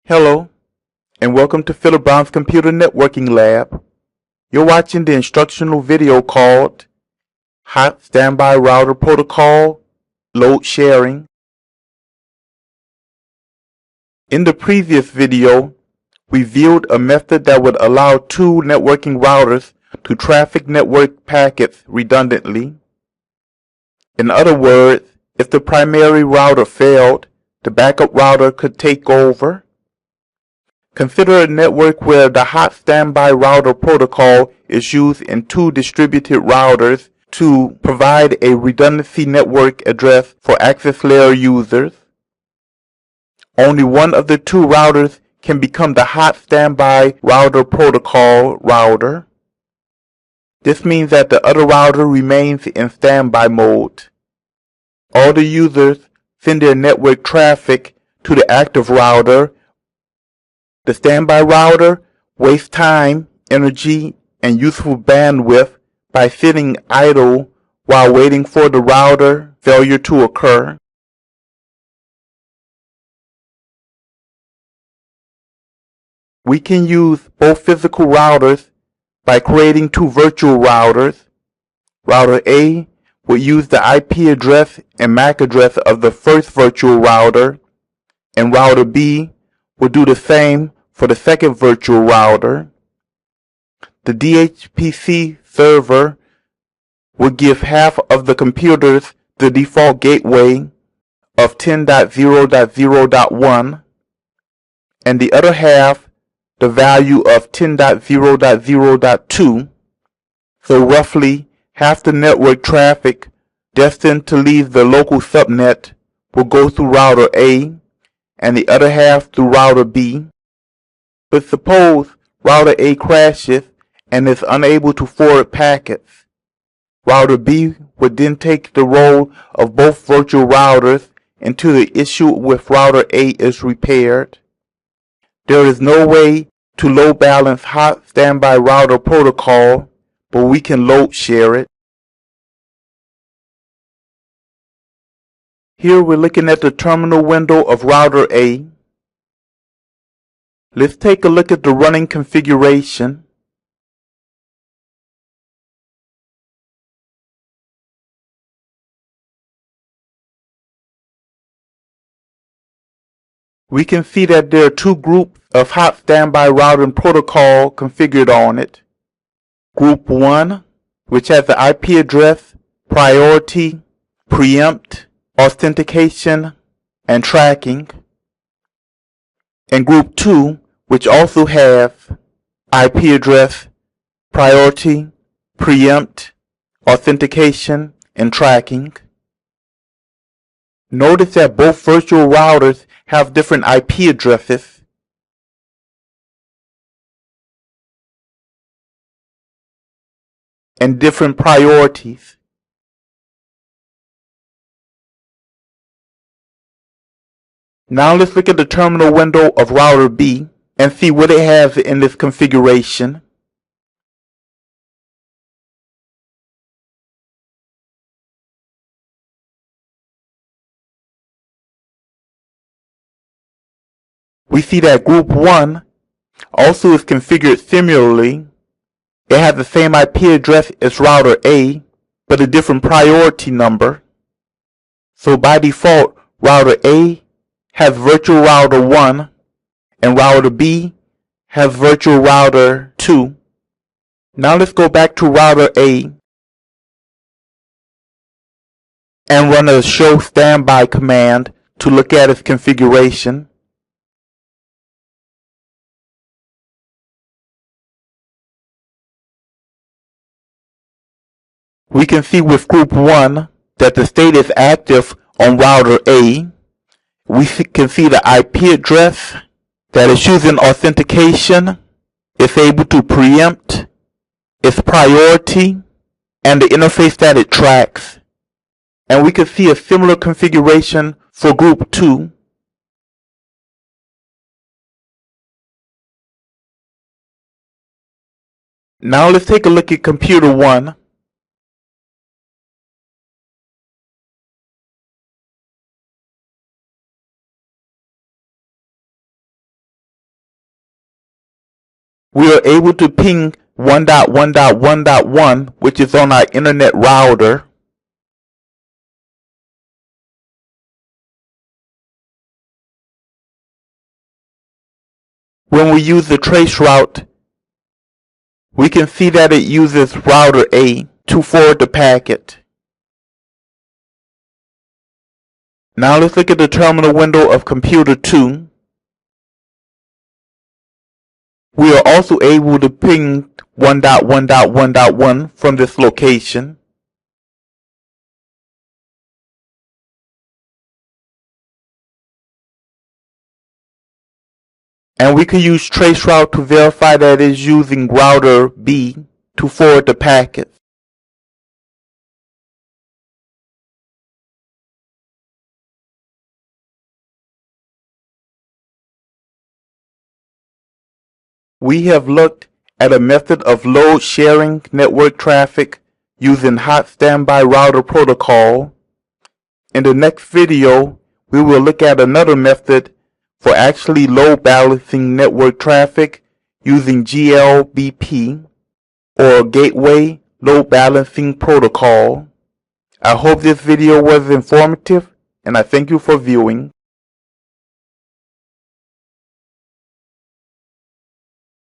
Hello, and welcome to Philip Brown's Computer Networking Lab. You're watching the instructional video called Hot Standby Router Protocol Load Sharing. In the previous video, we viewed a method that would allow two networking routers to traffic network packets redundantly. In other words, if the primary router failed, the backup router could take over. Consider a network where the hot standby router protocol is used in two distributed routers to provide a redundancy network address for access layer users. Only one of the two routers can become the hot standby router protocol router. This means that the other router remains in standby mode. All the users send their network traffic to the active router. The standby router wastes time, energy, and useful bandwidth by sitting idle while waiting for the router failure to occur. We can use both physical routers by creating two virtual routers. Router A will use the IP address and MAC address of the first virtual router, and router B will do the same for the second virtual router. The DHCP server will give half of the computers the default gateway of 10.0.0.1 and the other half the value of 10.0.0.2, so roughly half the network traffic destined to leave the local subnet will go through router A and the other half through router B. But suppose router A crashes and is unable to forward packets. Router B would then take the role of both virtual routers until the issue with router A is repaired. There is no way to load balance hot standby router protocol, but we can load share it. Here we're looking at the terminal window of router A. Let's take a look at the running configuration. We can see that there are two groups of hot standby routing protocol configured on it. Group 1, which has the IP address, priority, preempt, authentication, and tracking. And Group 2, which also has IP address, priority, preempt, authentication, and tracking. Notice that both virtual routers have different IP addresses. And different priorities. Now let's look at the terminal window of router B and see what it has in this configuration. We see that Group 1 also is configured similarly. It has the same IP address as router A, but a different priority number. So by default, router A has virtual router 1 and router B has virtual router 2. Now let's go back to router A and run a show standby command to look at its configuration. We can see with Group 1 that the state is active on router A. We can see the IP address that is using authentication, it's able to preempt, its priority, and the interface that it tracks. And we can see a similar configuration for Group 2. Now let's take a look at Computer 1. we are able to ping 1.1.1.1, which is on our internet router. When we use the trace route, we can see that it uses router A to forward the packet. Now let's look at the terminal window of computer 2. We are also able to ping 1.1.1.1 from this location. And we can use traceroute to verify that it is using router B to forward the packet. We have looked at a method of load sharing network traffic using hot standby router protocol. In the next video, we will look at another method for actually load balancing network traffic using GLBP, or Gateway Load Balancing Protocol. I hope this video was informative, and I thank you for viewing.